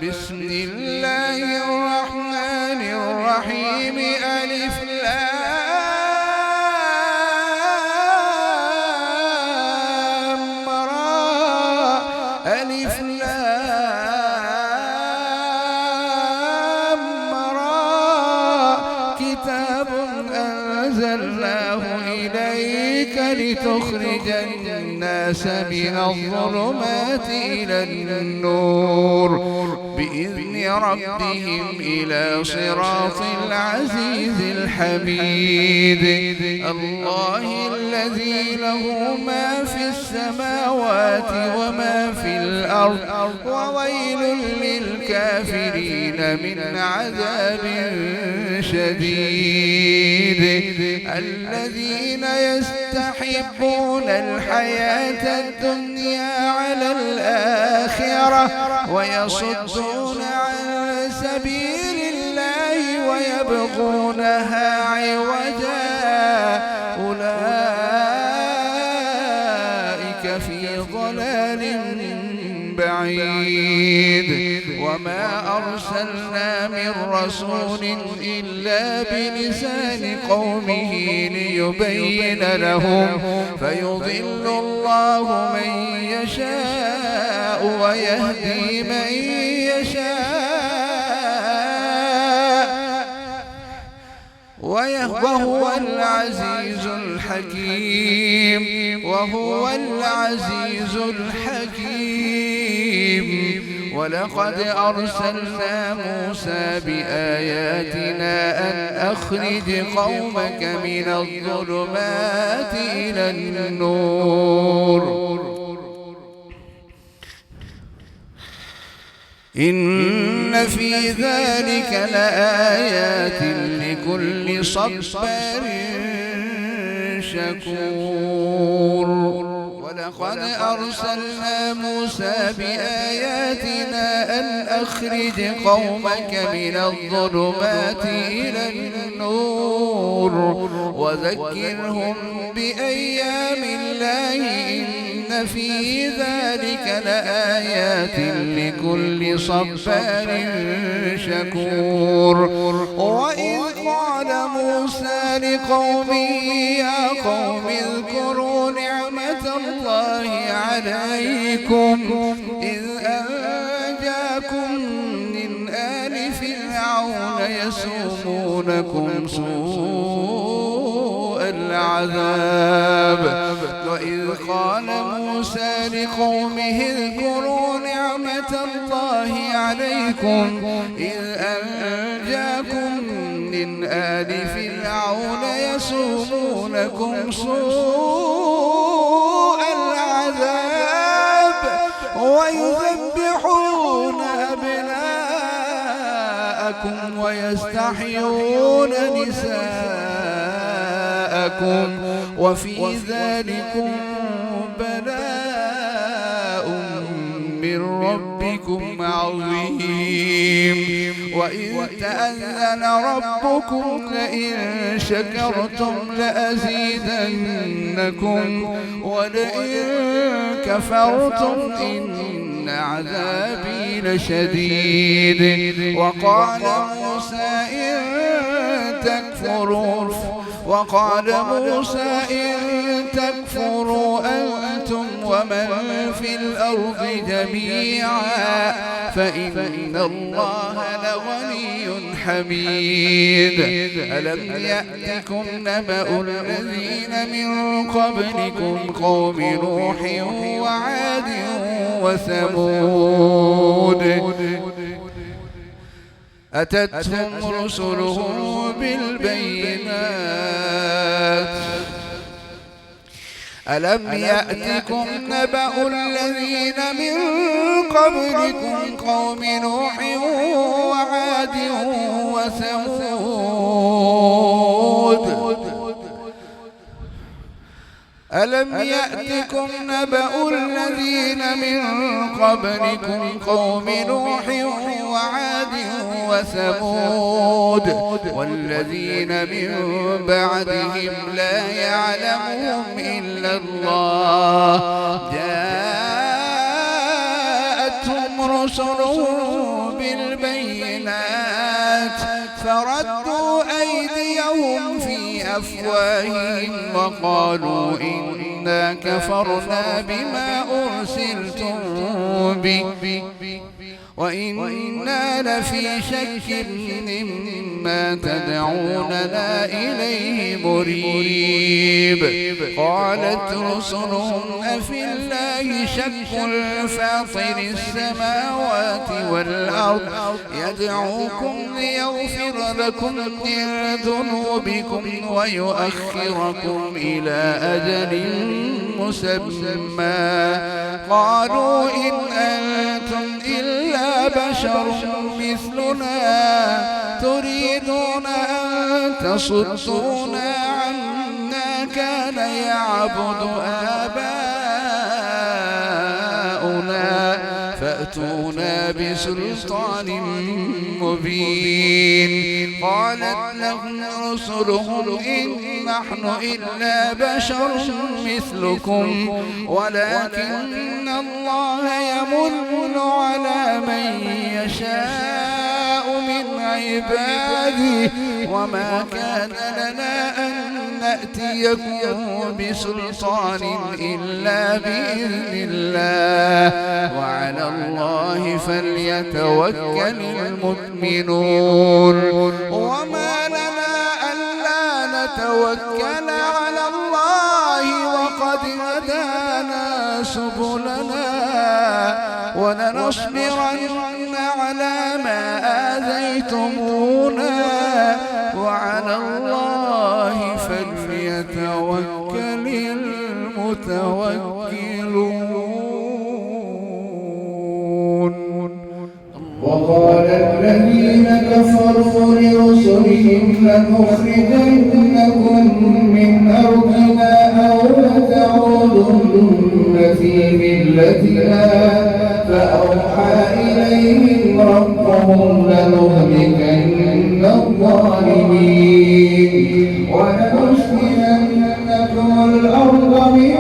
بسم الله الرحمن الرحيم ألف لام را ألف لام را كتاب أنزلناه إليك لتخرج الناس من الظلمات إلى النور بإذن ربهم إلى صراط العزيز الحميد الله الذي له ما في السماوات وما في الأرض وويل للكافرين من عذاب شديد الذين يستحبون الحياة الدنيا على الآخرة ويصدون عن سبيل الله ويبغونها عوجا أولئك في ضلال بعيد وما أرسلنا من رسول إلا بلسان قومه ليبين لهم فيضل الله من يشاء ويهدي من يشاء وهو العزيز الحكيم ولقد أرسلنا موسى بآياتنا أن أخرج قومك من الظلمات إلى النور إن في ذلك لآيات لكل صبار شكور ولقد أرسلنا موسى بآياتنا أن أخرج قومك من الظلمات إلى النور وذكرهم بأيام الله إن في ذلك لآيات لكل صبار شكور وإذ قال موسى لقومه يا قوم اذكروا نعمة الله عليكم إذ أنجاكم من آل فرعون يسومونكم سوء العذاب وإذ قال موسى لقومه اذكروا نعمة الله عليكم إذ أنجاكم من آل فرعون يسومونكم سوء العذاب ويذبحون أبناءكم ويستحيون نساءكم وفي ذلكم بلاء من ربكم عظيم وإذ تأذن ربكم لئن شكرتم لأزيدنكم ولئن كفرتم إن عذابي لشديد وقال موسى إن تكفروا أنتم ومن في الأرض جميعا فإن الله لغني حميد ألم يأتكم نبأ الذين من قبلكم قوم نوح وعاد وثمود أتتهم رسلهم بالبينات ألم يأتكم نبأ الذين من قبلكم قوم نوح وعاد وثمود ألم يأتكم نبأ الذين من قبلكم قوم نوح وعاد وثمود والذين من بعدهم لا يعلمهم إلا الله جاءتهم رسلهم فردوا أيديهم في أفواههم وقالوا إنا كفرنا بما أرسلتم به وإنا لفي شك مما تدعوننا إليه مريب. قالت رسلهم أفي الله شك فاطر السماوات والأرض يدعوكم ليغفر لكم من ذنوبكم ويؤخركم إلى أجل مسمى. قالوا إن أنتم إلا بشر مثلنا تريدون أن تصدونا عما كان يعبد آباؤنا فأتونا بسلطان مبين. قالت لهم رسلهم إن نحن إلا بشر مثلكم ولكن الله يمن على من يشاء من عباده وما كان لنا أن نأتيكم بسلطان إلا بإذن الله وعلى الله فليتوكل المؤمنون. وما لنا ألا نتوكل على الله وقد هدانا سبلنا ولنصبرن على ما آذيتمونا وعلى الله فليتوكل المتوكلون. وقال الذين كفروا لرسلهم لنخرجنكم من أرضنا أو لتعودن في ملتنا فأوحى إليهم ربهم لنهلكن الظالمين ولنسكننكم الأرض من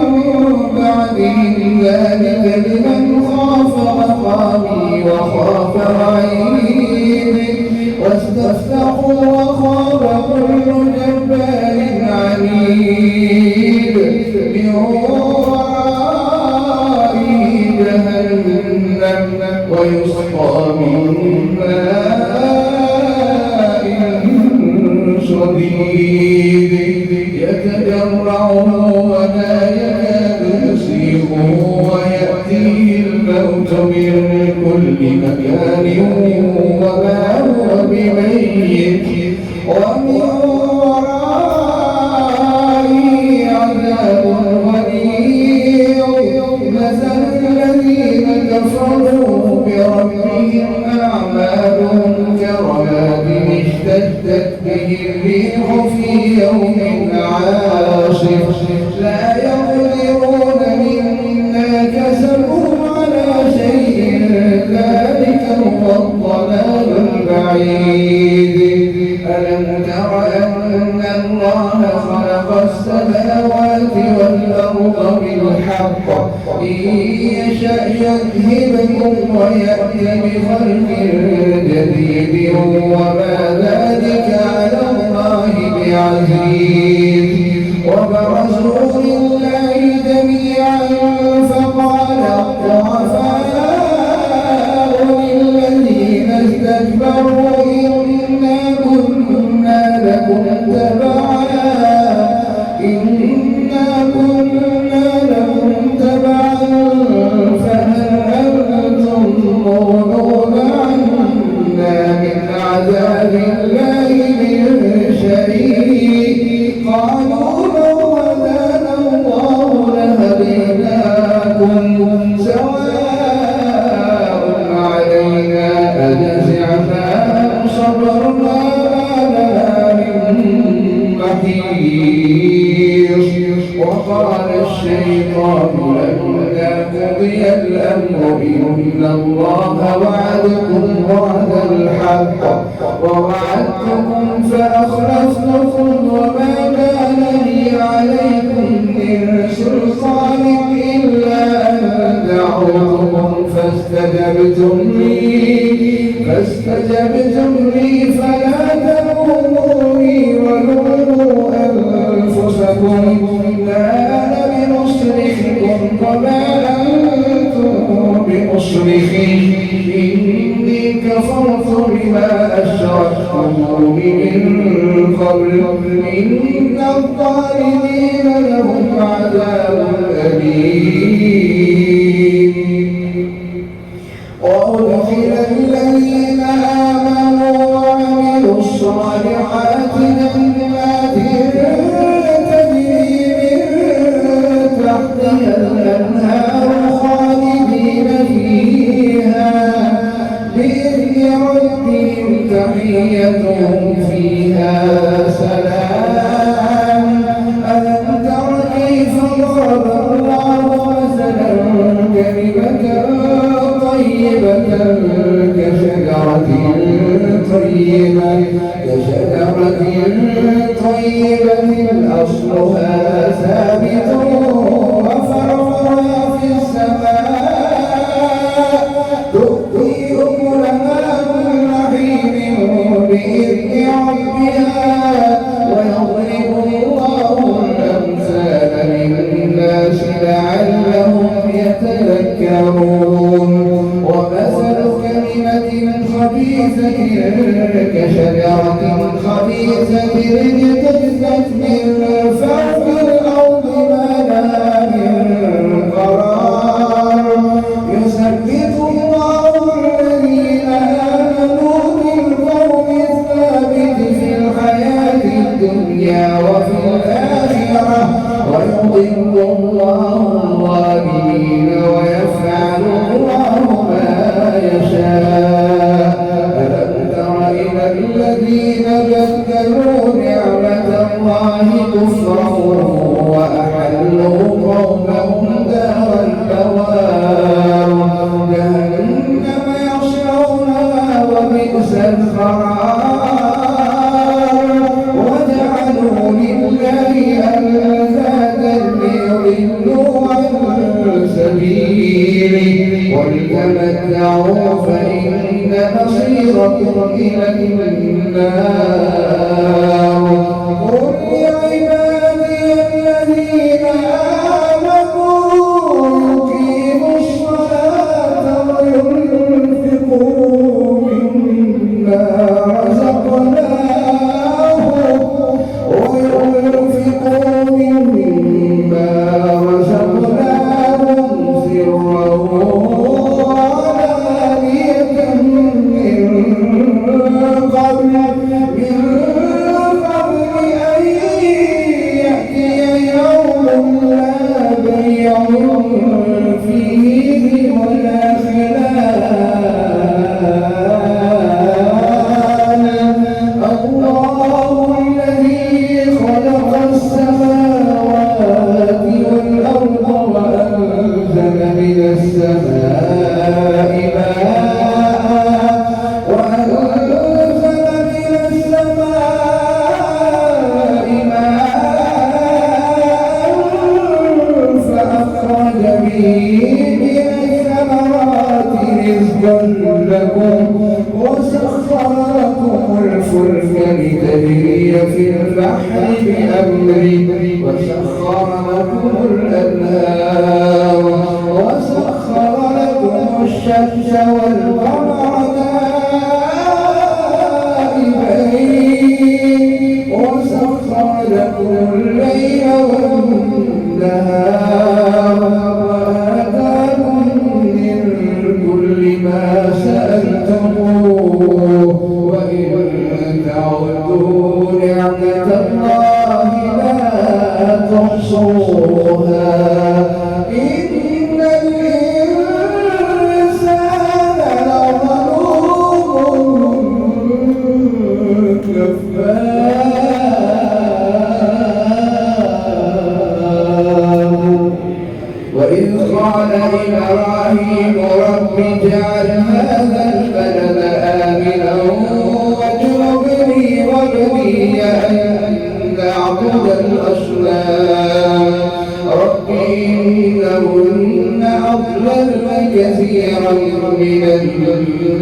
بعدهم ذلك لمن خاف مقامي وخاف وعيد واستفتحوا وخاب كل جبار عنيد من ورائه جهنم ويسقى من ماء شديد يتجرعه ولا يكاد يسيغه ويأتيه الموت من كل مكان وما هو بميت ومن ورائه عذاب غليظ. مثل الذين كفروا بربهم أعمالهم كرماد اشتدت به الريح في يوم عاصف لا يقدرون مما كسبوا على شيء ذلك هو الضلال البعيد. ألم تر أن الله خلق السماوات والأرض بالحق إن يشأ يذهبكم ويأتي بخلق جديد وما ذلك على الله بعزيز. وبرزوا لله جميعا فقال الضعفاء للذين استكبروا إنا كنا لكم تبعا فهل أنتم مغنون عنا من عذاب الله من شيء. قالوا لو هدانا الله لهديناكم سواء علينا أجزعنا أم صبرنا ما لنا من محيص. وقال الشيطان لما قضي الأمر إن الله وعدكم وعد الحق ووعدتكم فأخلفتكم وما كان لي عليكم من سلطان إلا أن دعوتكم فاستجبتم لي فلا بما أشركتم من قبل إن الظالمين لهم عذاب أليم وأدخل الذين آمنوا وعملوا الصالحات جنات تجري من تحتها الأنهار خالدين فيها بإذن ربهم تحيتهم فيها سلام ألم تر كيف ضرب الله مثلا كلمة طيبة كشجرة طيبة أصلها ثابت وفرعها في السماء تؤتي أكلها كل حين بإذن ربها ويضرب الله الأمثال للناس لعلهم يتذكرون ومثل كلمة خبيثة كشجرة خبيثة اجتثت من فوق الأرض ما لها من قرار يثبت الله الذين آمنوا بالقول الثابت في الحياة الدنيا وفي الآخرة ويضل الله الظالمين ويفعل الله ما يشاء ألم تر إلى الذين بدلوا نعمة الله كفرا وأحلوا قومهم دار البوار جهنم يصلونها وبئس القرار وجعلوا لله أندادا ليضلوا عن سبيله قل تمتعوا فإن مصيركم إلى النار قل لعبادي الذين آمنوا يقيموا الصلاة وينفقوا مما رزقناهم سرا وعلانية من قبل أن يأتي يوم لا بيع فيه ولا خلال الله الذي خلق السماوات والأرض وأنزل من السماء فأخرج به من الثمرات رزقا لكم وسخر لكم الفلك لتجري في البحر بأمره وسخر لكم الأنهار وسخر لكم الشمس والقمر دائبين وسخر لكم الليل والنهار وآتاكم من كل ما سألتموه وإن تعدوا نعمة الله لا تحصوها إن الإنسان لظلوم كفار وإذ قال إبراهيم رب اجعل هذا البلد آمنا واجنبني وبني أن نعبد الأصنام رب إنهن أضللن كثيرا من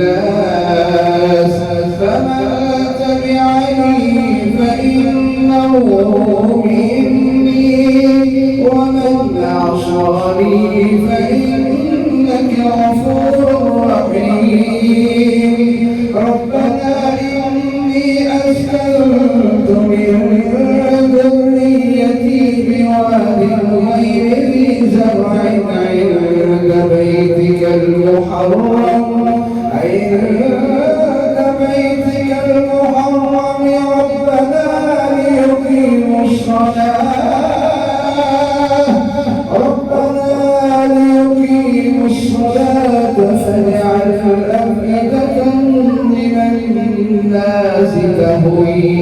الناس فمن تبعني فإنه مني ومن عصاني فإنك غفور رحيم ربنا تهوي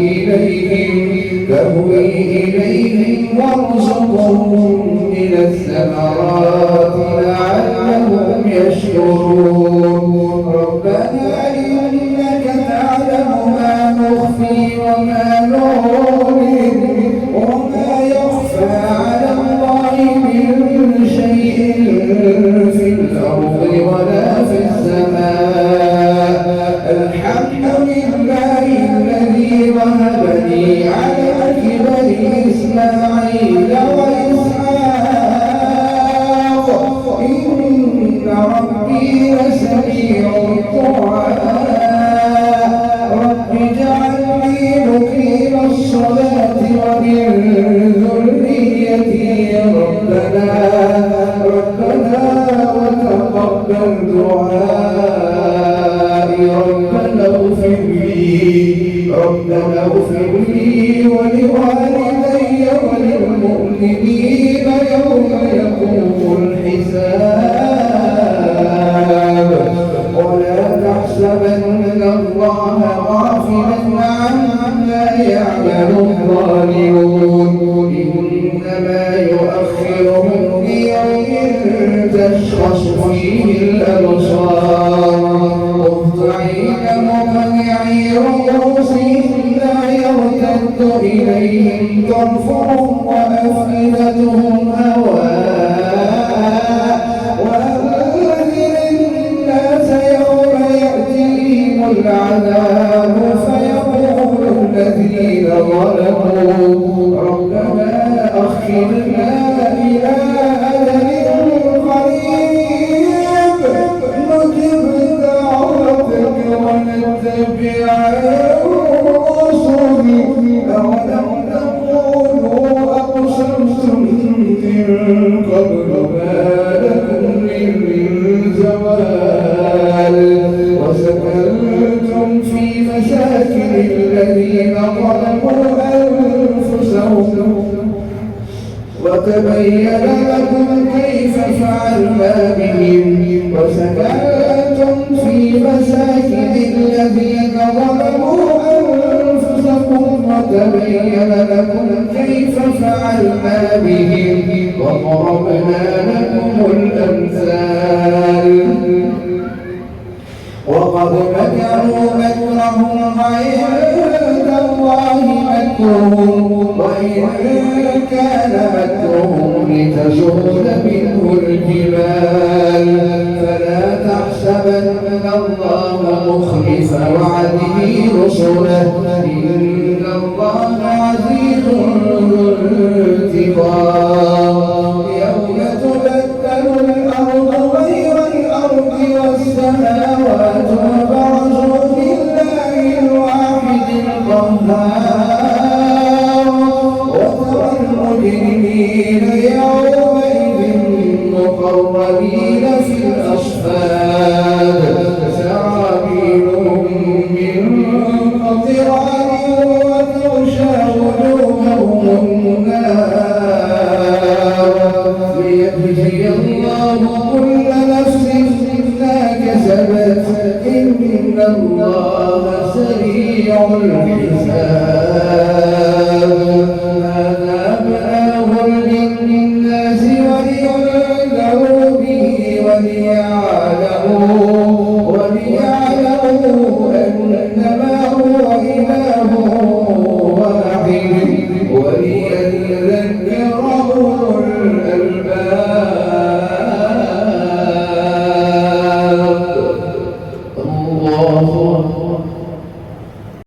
إليهم وارزقهم من الثمرات لعلهم يشكرون ربنا إنك تعلم ما نخفي وما نعلن وما يخفى على الله من شيء في الأرض ولا في السماء الحمد لله الذي وهب لي على الكبر إسماعيل وإسحاق إن ربي لسميع الدعاء رب اجعلني مقيم الصلاة ومن ذريتي ربنا وتقبل دعائي ربنا اغفر لي ولوالدي وللمؤمنين يوم يقوم الحساب ولا تحسبن الله غافلا عما يعمل الظالمون إنما يؤخرهم ليوم تشخص فيه الأبصار مهطعين مقنعي رؤوسهم لا يرتد إليهم طرفهم وأفئدتهم هواء وأنذر الناس يوم يأتيهم العذاب فيقول الذين ظلموا ربنا أخرنا إلى أجل قريب نجب دعوتك ونتبع الرسل أولم تقولوا أقسمتم من قبل ما لكم من زوال وسكنتم في مساكن الذين ظلموا أنفسهم وتبين لكم كيف فعلنا بهم وسكنتم في مساكن الذين ظلموا أنفسهم وتبين لكم كيف فعلنا بهم وضربنا لكم الأمثال وقد مكروا مكرهم عند الله مكرهم وإن كان مكرهم لتزول منه الجبال فلا تحسبن الله مخلف وعده رسله إن الله عزيز ذو انتقام يوم تبدل الأرض غير الأرض والسماوات وبرزوا لله الواحد القهار وترى المجرمين يومئذ مقرنين في الأصفاد سرابيلهم من قطران وتغشى وجوههم النار ليجزي الله كل نفس ما كسبت إن الله سريع الحساب